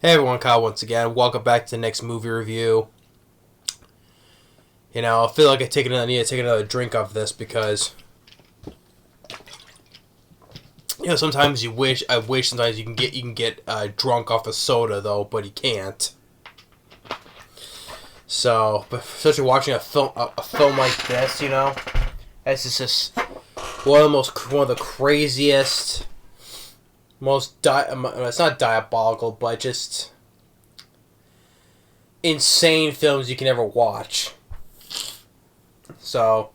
Hey everyone, Kyle once again. Welcome back to the next movie review. I feel like I need to take another drink off this because sometimes I wish sometimes you can get drunk off of soda though, but you can't. So, but especially watching a film like this, it's just one of the craziest, it's not diabolical, but just insane films you can ever watch. So,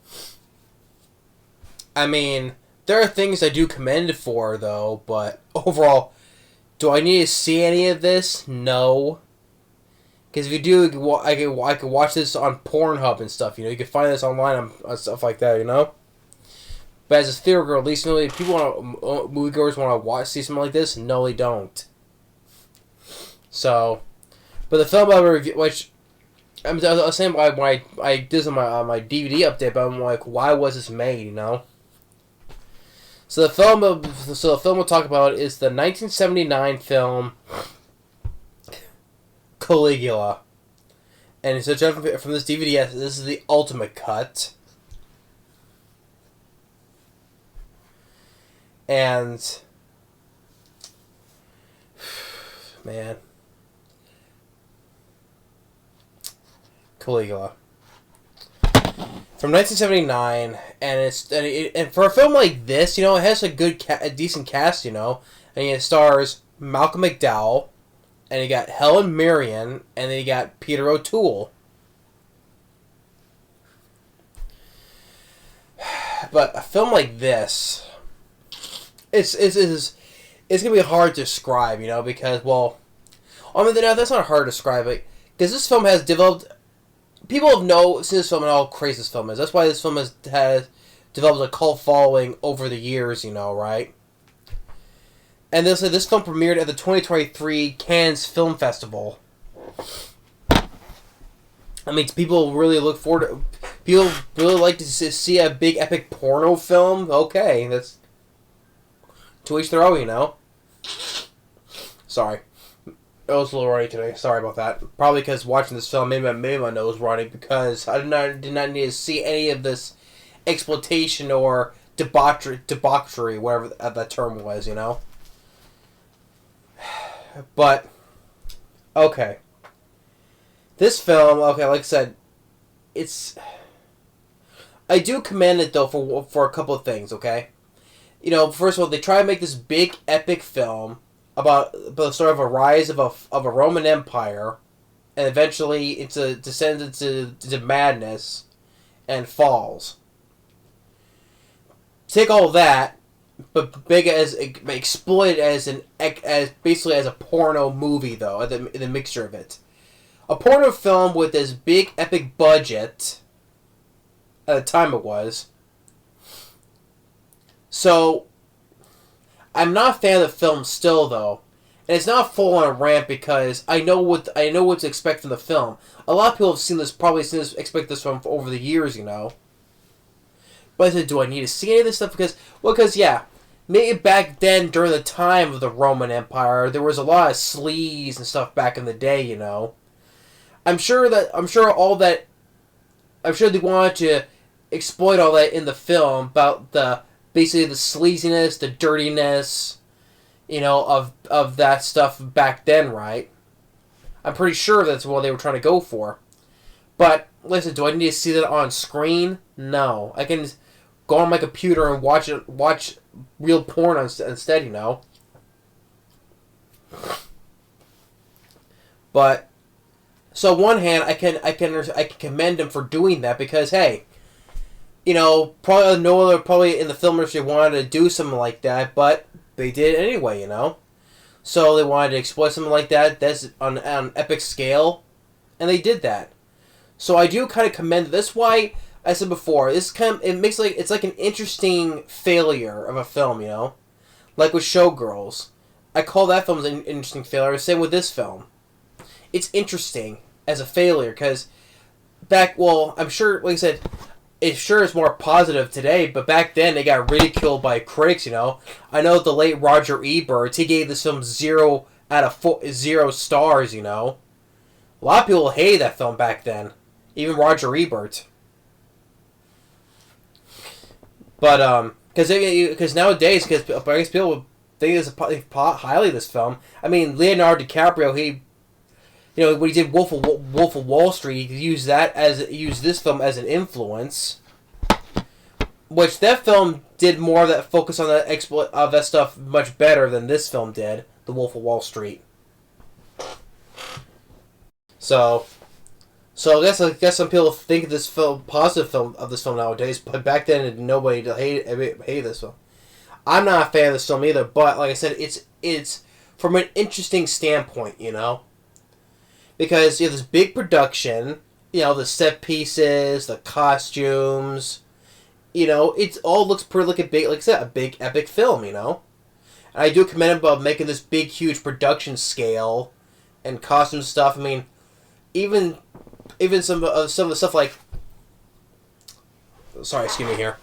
I mean, there are things I do commend it for, though, but overall, do I need to see any of this? No. Because if you do, I could watch this on Pornhub and stuff, you can find this online on stuff like that, But as a theater girl, at least moviegoers want to see something like this? No, they don't. So, but the film I review, which I was saying when I did this on my DVD update, but I'm like, why was this made? So the film we'll talk about is the 1979 film Caligula, and so from this DVD, this is the ultimate cut. And, man, Caligula from 1979, and for a film like this, it has a decent cast, and it stars Malcolm McDowell, and you got Helen Mirren, and then you got Peter O'Toole. But a film like this, it's gonna be hard to describe, because that's not hard to describe it, because this film has developed. People have seen this film and how crazy this film is. That's why this film has developed a cult following over the years, right? And this film premiered at the 2023 Cannes Film Festival. I mean, people really look forward to. People really like to see a big epic porno film. Okay, that's to each their own, Sorry. It was a little runny today. Sorry about that. Probably because watching this film made my nose running, because I did not need to see any of this exploitation or debauchery, whatever that term was, But, okay. This film, like I said, I do commend it, though, for a couple of things, okay? First of all, they try to make this big, epic film about sort of a rise of a Roman Empire, and eventually it descends into madness and falls. Take all that, but exploit it as basically as a porno movie, though, the mixture of it. A porno film with this big epic budget, at the time it was. So, I'm not a fan of the film still, though. And it's not full on a rant because I know what to expect from the film. A lot of people have probably expect this from over the years, But I said, do I need to see any of this stuff? Because yeah, maybe back then, during the time of the Roman Empire, there was a lot of sleaze and stuff back in the day, I'm sure they wanted to exploit all that in the film about basically the sleaziness, the dirtiness, of that stuff back then, right? I'm pretty sure that's what they were trying to go for. But, listen, do I need to see that on screen? No. I can go on my computer and watch real porn instead, But, so on one hand, I can commend them for doing that because, hey, probably in the film industry wanted to do something like that, but they did it anyway, So they wanted to exploit something like that's on an epic scale, and they did that. So I do kind of commend it. That's why I said before, it's like an interesting failure of a film, Like with Showgirls. I call that film an interesting failure. Same with this film. It's interesting as a failure, because I'm sure, like I said, it sure is more positive today, but back then they got ridiculed by critics, I know the late Roger Ebert, he gave this film 0 out of 0 stars. You know, a lot of people hated that film back then, even Roger Ebert. But because nowadays, because I guess people think highly of this film. I mean, Leonardo DiCaprio, when he did Wolf of Wall Street, he used this film as an influence. Which that film did more of that focus on that stuff much better than this film did, The Wolf of Wall Street. So I guess some people think of this film positive film of this film nowadays, but back then nobody hated this film. I'm not a fan of this film either, but like I said, it's from an interesting standpoint, you know, because you have this big production, you know, the set pieces, the costumes. You know, it all looks pretty like a big epic film, you know? And I do commend him about making this big, huge production scale and costume stuff. I mean, even some of the stuff like... Sorry, excuse me here.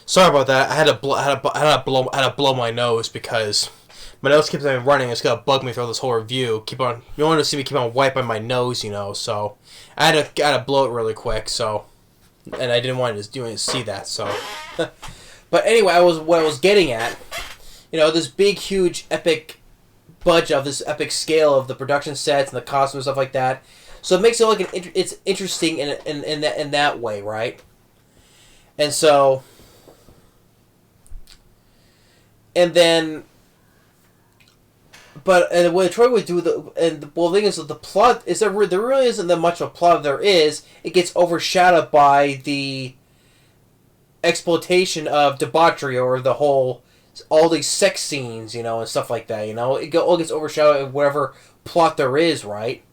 Sorry about that. I had to blow my nose because my nose keeps on running. It's gonna bug me through this whole review. You want to see me keep on wiping my nose, you know, so I had to blow it really quick, so... And I didn't want to see that, so. But anyway, what I was getting at, you know, this big, huge, epic budget of this epic scale of the production sets and the costumes and stuff like that. So it makes it like it's interesting in that way, right? And so, and then, but what Troy would do the thing is that the plot is there really isn't that much of a plot. There is, it gets overshadowed by the exploitation of debauchery or all these sex scenes, you know, and stuff like that. You know, all gets overshadowed in whatever plot there is, right?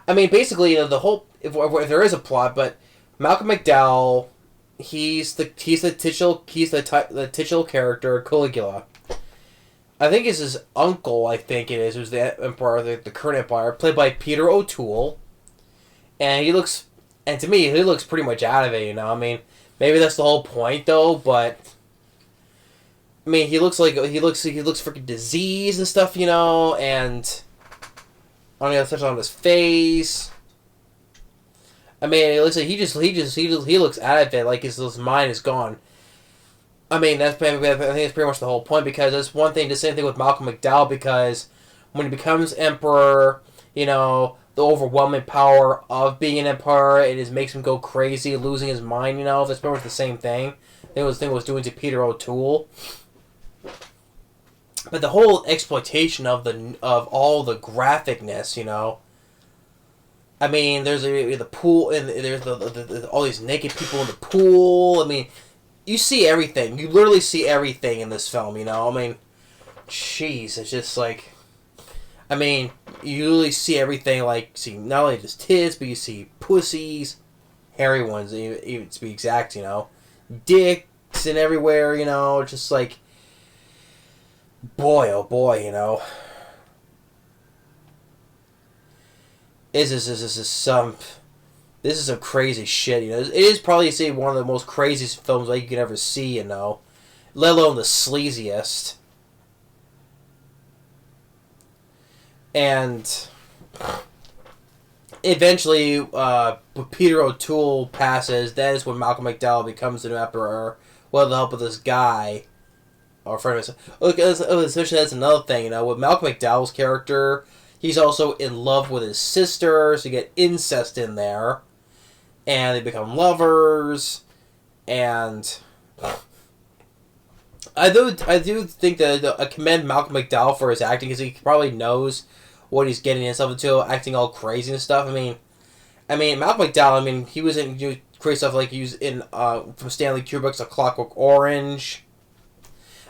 I mean, basically, you know, the whole if there is a plot, but Malcolm McDowell, he's the titular character Caligula. I think it's his uncle, I think it is, who's the emperor, the current empire, played by Peter O'Toole. And to me, he looks pretty much out of it, you know. I mean, maybe that's the whole point, though, but I mean, he looks freaking diseased and stuff, you know, and on the other side on his face. I mean, it looks like he looks out of it, like his mind is gone. I mean, I think that's pretty much the whole point, because that's one thing, the same thing with Malcolm McDowell, because when he becomes emperor, you know, the overwhelming power of being an emperor, it just makes him go crazy, losing his mind, you know, that's pretty much the same thing. I think it was doing to Peter O'Toole. But the whole exploitation of all the graphicness, you know, I mean, there's the pool, and there's all these naked people in the pool, I mean... You see everything. You literally see everything in this film, you know? I mean, jeez, it's just like... I mean, you literally see everything, like, see not only just tits, but you see pussies, hairy ones, even to be exact, you know? Dicks and everywhere, you know? Just like... Boy, oh boy, you know? This is some crazy shit, you know. It is probably one of the most craziest films that you can ever see, you know. Let alone the sleaziest. And eventually, Peter O'Toole passes. That is when Malcolm McDowell becomes the new emperor with the help of this guy. Or friend of his. Especially that's another thing, you know. With Malcolm McDowell's character, he's also in love with his sister, so you get incest in there. And they become lovers, and I do think that I commend Malcolm McDowell for his acting, because he probably knows what he's getting himself into, acting all crazy and stuff. I mean, Malcolm McDowell, I mean, he was in crazy stuff like he was in from Stanley Kubrick's A Clockwork Orange.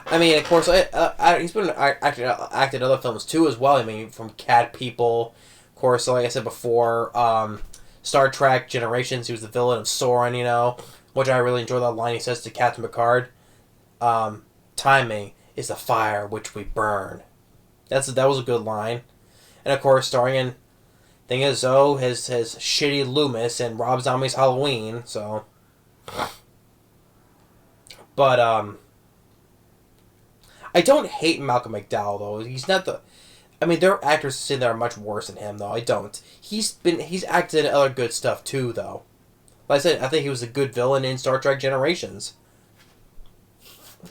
I mean, of course, he's been acted in other films too as well. I mean, from Cat People, of course, like I said before. Star Trek Generations, he was the villain of Soren, you know, which I really enjoy that line he says to Captain Picard. Timing is the fire which we burn. That was a good line. And of course, starring in thing is his shitty Loomis and Rob Zombie's Halloween, so. But I don't hate Malcolm McDowell though. He's not the. I mean, there are actors in there are much worse than him though. I don't. He's acted in other good stuff too though. Like I said, I think he was a good villain in Star Trek Generations.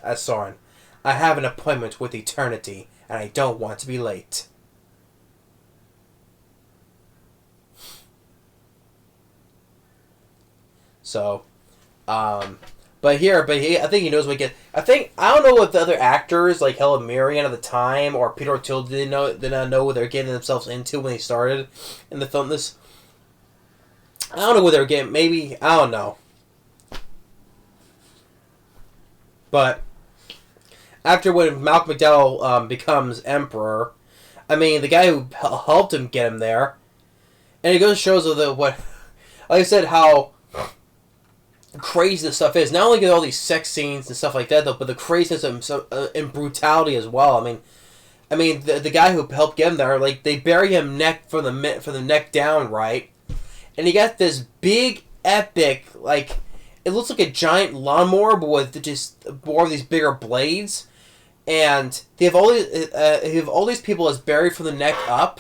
As Soren, I have an appointment with eternity, and I don't want to be late. So, but I think he knows what he gets. I don't know what the other actors like Helen Mirren at the time or Peter O'Toole did not know what they're getting themselves into when they started in the film. I don't know what they're getting. Maybe I don't know. But after when Malcolm McDowell becomes emperor, I mean the guy who helped him get him there, and it goes shows like I said how crazy this stuff is. Not only get all these sex scenes and stuff like that, though, but the craziness and brutality as well. I mean, the guy who helped get him there, like they bury him from the neck down, right? And he got this big, epic, like it looks like a giant lawnmower, but with just more of these bigger blades. And they have all these people as buried from the neck up.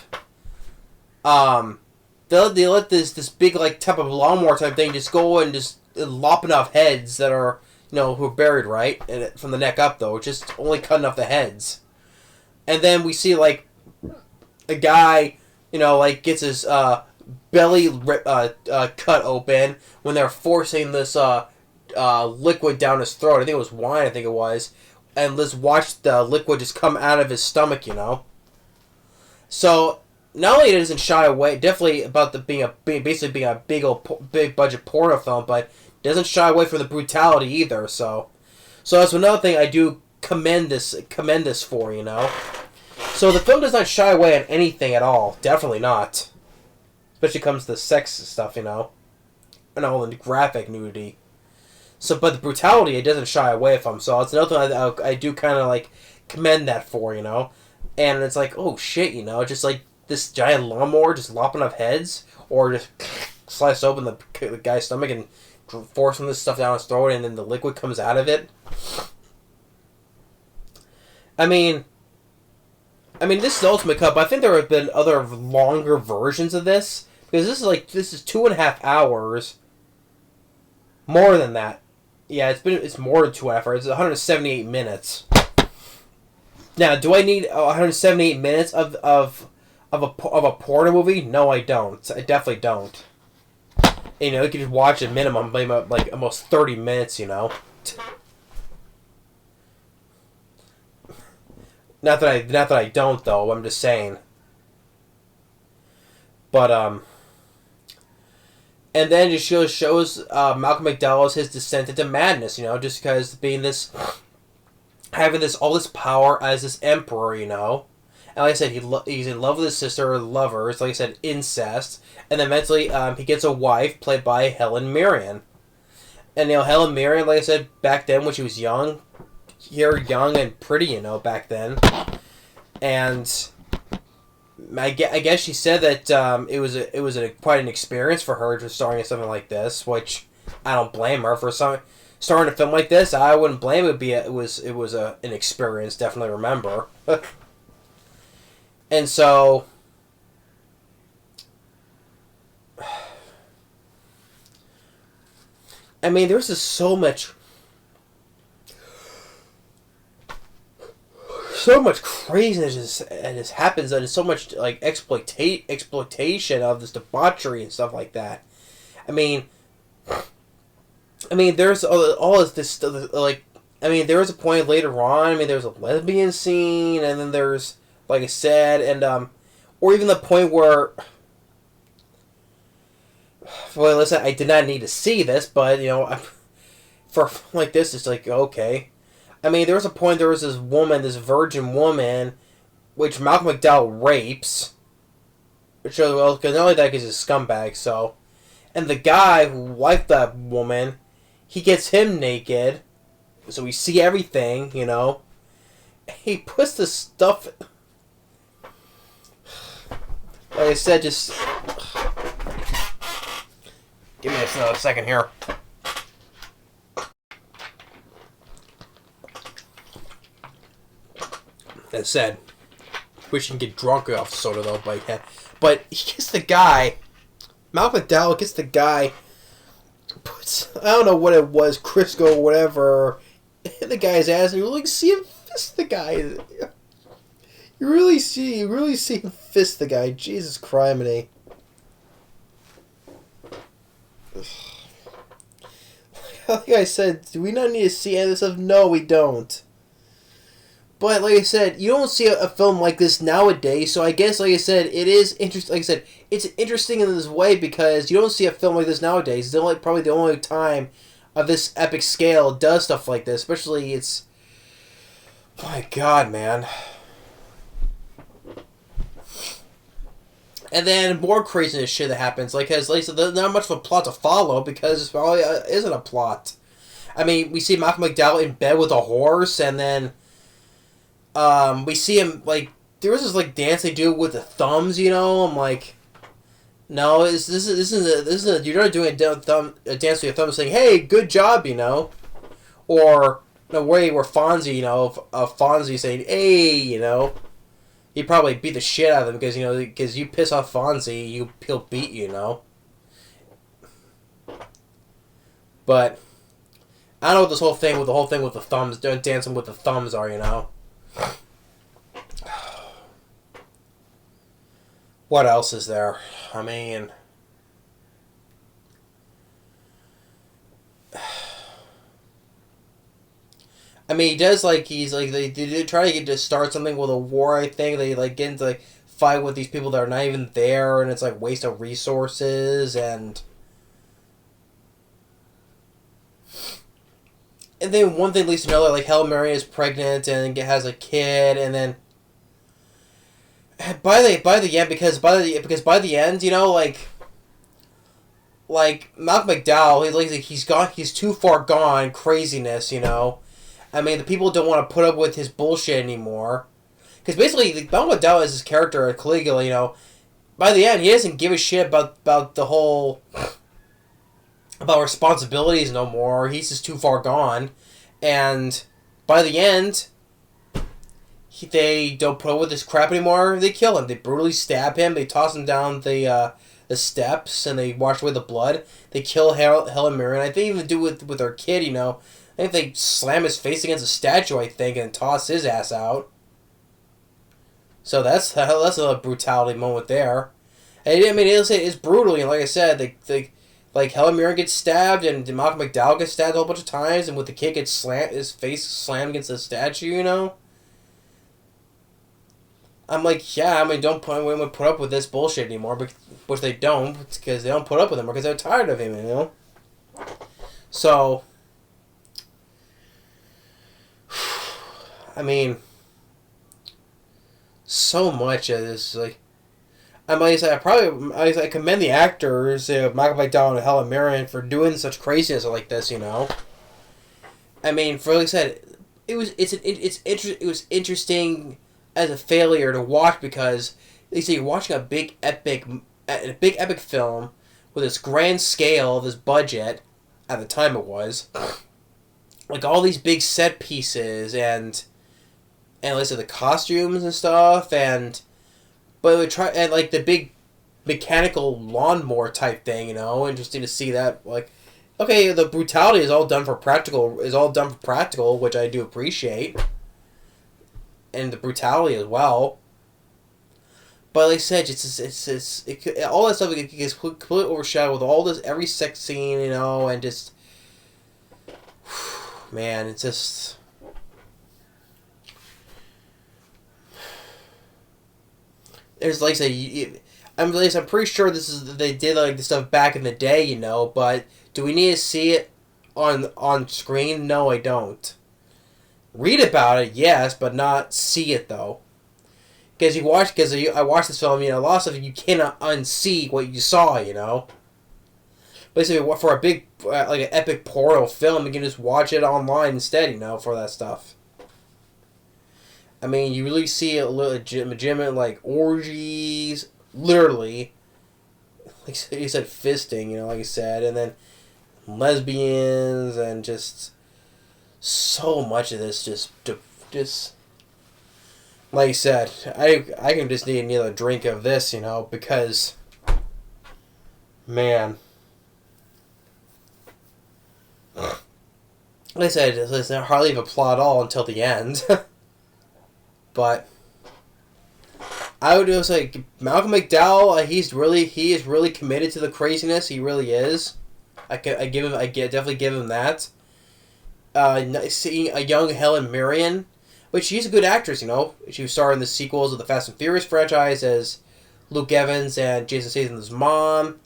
They let this big like type of lawnmower type thing just go and just lopping off heads that are who are buried right and from the neck up though, just only cutting off the heads. And then we see like a guy like gets his belly cut open when they're forcing this liquid down his throat. I think it was wine. I think it was. And let's watch the liquid just come out of his stomach. So not only it doesn't shy away, definitely about being a big budget porno film, but doesn't shy away from the brutality either. So that's another thing I do commend this for. So the film does not shy away on anything at all. Definitely not. Especially comes to the sex stuff, and all the graphic nudity. So, but the brutality, it doesn't shy away from. So it's another thing I do kind of like commend that for, And it's like, oh shit, just like this giant lawnmower just lopping off heads, or just slice open the guy's stomach and forcing this stuff down his throat, and then the liquid comes out of it. I mean, this is the ultimate cut, but I think there have been other longer versions of this, because this is 2.5 hours. More than that. Yeah, it's more than 2.5 hours. It's 178 minutes. Now, do I need 178 minutes of a porno movie? No, I don't. I definitely don't. You can just watch a minimum, like almost 30 minutes. Not that I don't though. I'm just saying. But and then it just shows Malcolm McDowell his descent into madness. Just because having all this power as this emperor. And like I said, he's in love with his sister, lovers, like I said, incest. And then eventually he gets a wife played by Helen Mirren. And Helen Mirren, like I said, back then when she was young and pretty, back then. And I guess she said that it was quite an experience for her to starring in something like this, which I don't blame her for starring a film like this. I wouldn't blame it. It was an experience, definitely remember. And so, I mean, there's just so much craziness that just happens, and so much like exploitation of this debauchery and stuff like that. I mean, there's all of this like. I mean, there was a point later on. I mean, there's a lesbian scene, and then there's, like I said, and or even the point where, well, listen, I did not need to see this, but for like this, it's like okay. I mean, there was a point. There was this virgin woman, which Malcolm McDowell rapes. Which shows well, because not only that, he's a scumbag. So, and the guy who wiped that woman, he gets him naked, so we see everything. He puts this stuff. Like I said, just give me another second here. That said, wish he can get drunk off soda though, but yeah. But he gets the guy. Malcolm McDowell gets the guy. Puts, I don't know what it was, Crisco or whatever, in the guy's ass, and you really see him fist the guy. You really see him fist the guy. Jesus criminy. Like I said, do we not need to see any of this stuff? No, we don't. But like I said, you don't see a film like this nowadays, so I guess, like I said, it is interesting. Like I said, it's interesting in this way because you don't see a film like this nowadays. It's probably the only time of this epic scale does stuff like this. Especially, it's... My God, man. And then more craziness shit that happens. Like I said, there's not much of a plot to follow because it probably isn't a plot. I mean, we see Malcolm McDowell in bed with a horse, and then... we see him, like, there was this, like, dance they do with the thumbs, you know? I'm like, no, this isn't you're not doing a dance with your thumbs saying, hey, good job, you know? Or, no way where Fonzie, you know, Fonzie saying, hey, you know? He'd probably beat the shit out of him because, you know, because you piss off Fonzie, he'll beat you, you know? But, I don't know what this whole thing with the thumbs, dancing with the thumbs are, you know? What else is there? I mean... he does, like, they try to get to start something with a war, I think. They, like, get into, like, fight with these people that are not even there, and it's, like, waste of resources, and then one thing leads to another, like, Helen Mirren is pregnant and has a kid, and then by the end, because by the end, you know, like Malcolm McDowell, he's too far gone craziness, you know. I mean, the people don't want to put up with his bullshit anymore. Because basically, Malcolm McDowell is his character, Caligula, you know. By the end, he doesn't give a shit about the whole... about responsibilities no more. He's just too far gone. And by the end, they don't put up with this crap anymore. They kill him. They brutally stab him. They toss him down the steps, and they wash away the blood. They kill Helen Mirren. I think they even do it with her kid, you know. I think they slam his face against a statue, I think, and toss his ass out. So that's a brutality moment there. And I mean, it's brutal. You know, like I said, like Helen Mirren gets stabbed, and Malcolm McDowell gets stabbed a whole bunch of times, and with the kid his face slammed against the statue. You know. I'm like, yeah, I mean, don't put up with this bullshit anymore, which they don't, because they don't put up with him because they're tired of him, you know. So. I mean, so much of this, like, I commend the actors, Michael McDowell and Helen Mirren, for doing such craziness like this, you know. I mean, for like I said, it was interesting as a failure to watch because they say you're watching a big epic film with this grand scale, this budget, at the time it was, like all these big set pieces and like I said, the costumes and stuff, but we try, and like the big mechanical lawnmower type thing, you know, interesting to see that. Like, okay, the brutality is all done for practical, which I do appreciate, and the brutality as well. But like I said, all that stuff gets completely overshadowed with all this, every sex scene, you know, and just, man, it's just. There's like I say, I'm pretty sure they did like this stuff back in the day, you know. But do we need to see it on screen? No, I don't. Read about it, yes, but not see it though. Because I watched this film, you know, a lot of stuff you cannot unsee what you saw, you know. Basically, for a big like an epic porno film, you can just watch it online instead, you know, for that stuff. I mean, you really see a legitimate, like, orgies, literally. Like you said, fisting, you know, like I said, and then lesbians, and just so much of this, just Like you said, I can just need another drink of this, because, man. Like I said, it's hardly even a plot at all until the end. But I would just say Malcolm McDowell. He is really committed to the craziness. He really is. I definitely give him that. Seeing a young Helen Mirren, which she's a good actress. She starred in the sequels of the Fast and Furious franchise as Luke Evans and Jason Statham's mom.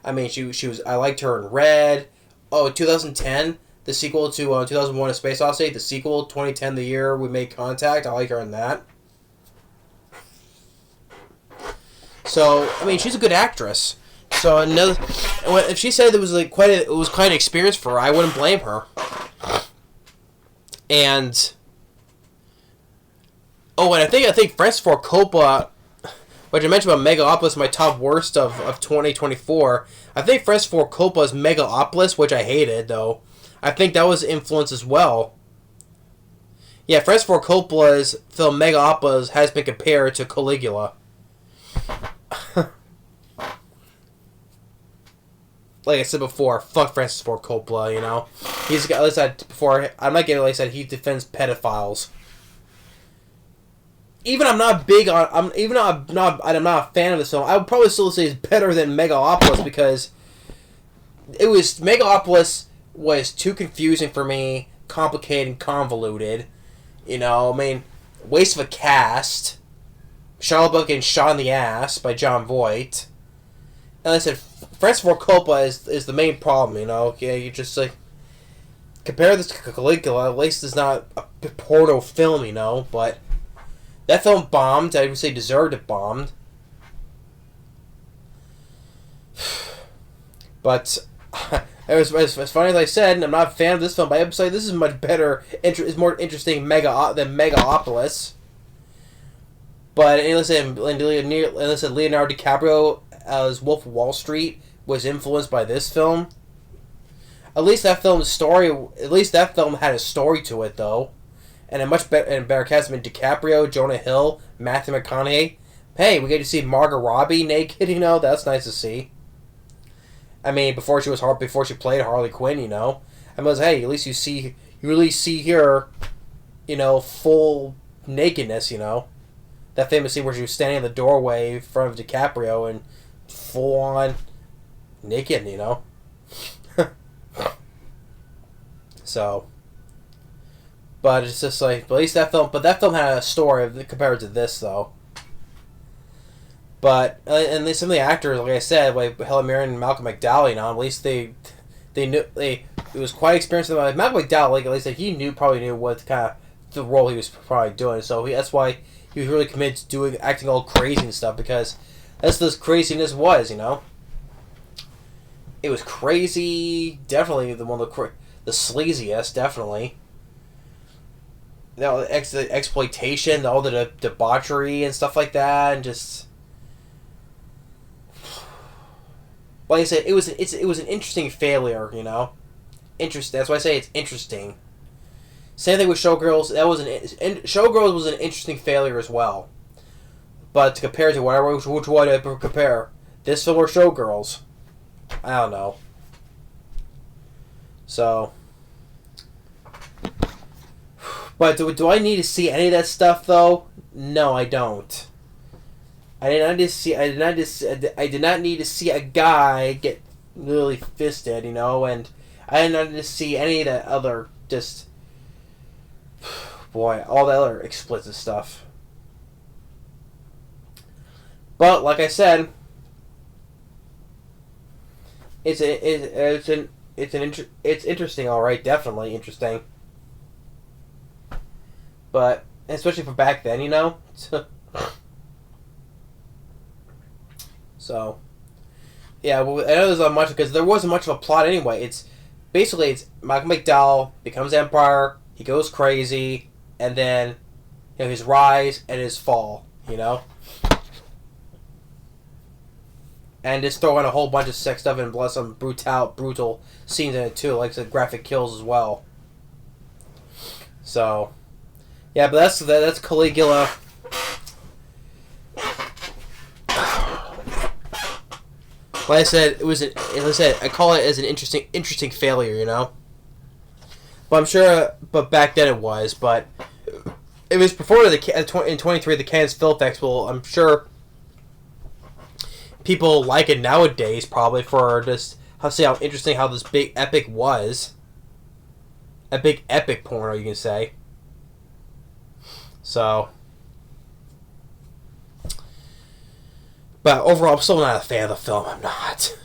I mean, she was. I liked her in Red. Oh, 2010. The sequel to 2001: A Space Odyssey. The sequel, 2010, the year we made contact. I like her in that. So, I mean, she's a good actress. So, if she said it was quite an experience for her, I wouldn't blame her. And I think Francis Ford Coppola, which I mentioned about Megalopolis, my top worst of 2024. I think Francis Ford Coppola's Megalopolis, which I hated though, I think that was influenced as well. Yeah, Francis Ford Coppola's film Megalopolis has been compared to Caligula. Like I said before, fuck Francis Ford Coppola. He's got. Like I said before, I'm not getting. Like I said, he defends pedophiles. Even I'm not big on. I'm not a fan of this film. I would probably still say it's better than Megalopolis because Megalopolis was too confusing for me, complicated, and convoluted. I mean, waste of a cast. Shia LaBeouf getting shot in the ass by Jon Voight. And like I said, Francis Ford Coppola is the main problem, you just compare this to Caligula. At least it's not a porno film, but that film bombed. I would say deserved it bombed. But as funny as I said, I'm not a fan of this film, but I would say this is much better. It's more interesting than Megalopolis. But listen, Leonardo DiCaprio as Wolf of Wall Street was influenced by this film. At least that film had a story to it, though, and a much better cast than DiCaprio, Jonah Hill, Matthew McConaughey. Hey, we get to see Margot Robbie naked. That's nice to see. I mean, before she played Harley Quinn. I mean, hey, at least you really see her, full nakedness. That famous scene where she was standing in the doorway in front of DiCaprio and full on naked, So, but it's just at least that film had a story compared to this, though. But and some of the actors, like I said, like Helen Mirren and Malcolm McDowell, at least they knew it was quite experienced. Like Malcolm McDowell, at least he probably knew what kind of the role he was probably doing. So that's why he was really committed to acting all crazy and stuff, because that's what this craziness was, It was crazy, definitely the sleaziest, definitely. The exploitation, all the debauchery and stuff like that, and just like I said, it was an interesting failure, Interesting. That's why I say it's interesting. Same thing with Showgirls. Showgirls was an interesting failure as well. But to compare to which one I compare, this film or Showgirls? I don't know. So, but do I need to see any of that stuff though? No, I don't. I did not need to see a guy get really fisted, and I did not need to see any of that other all the other explicit stuff. But like I said, it's interesting. All right, definitely interesting. But especially for back then, So, yeah. Well, I know there's not much because there wasn't much of a plot anyway. It's Malcolm McDowell becomes Empire. He goes crazy. And then, his rise and his fall, And just throw in a whole bunch of sex stuff and some brutal scenes in it too, like some graphic kills as well. So, yeah, but that's Caligula. Like I said, I call it as an interesting failure, you know. But I'm sure, but back then it was. But it was performed in 23 at the Cannes Film Festival. I'm sure people like it nowadays, probably for just how interesting how this big epic was. A big epic porno, you can say. So, but overall, I'm still not a fan of the film. I'm not,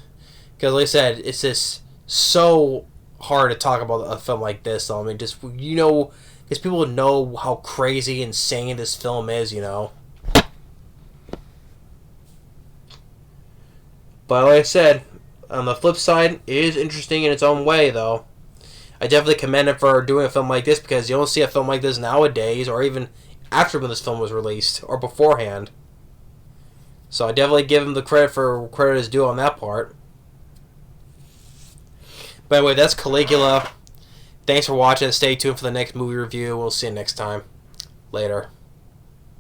because like I said, it's just so hard to talk about a film like this. So, I mean, just because people know how crazy, insane this film is, you know. But like I said, on the flip side, it is interesting in its own way, though. I definitely commend him for doing a film like this, because you don't see a film like this nowadays, or even after when this film was released, or beforehand. So I definitely give him the credit is due on that part. By the way, that's Caligula. Thanks for watching. Stay tuned for the next movie review. We'll see you next time. Later.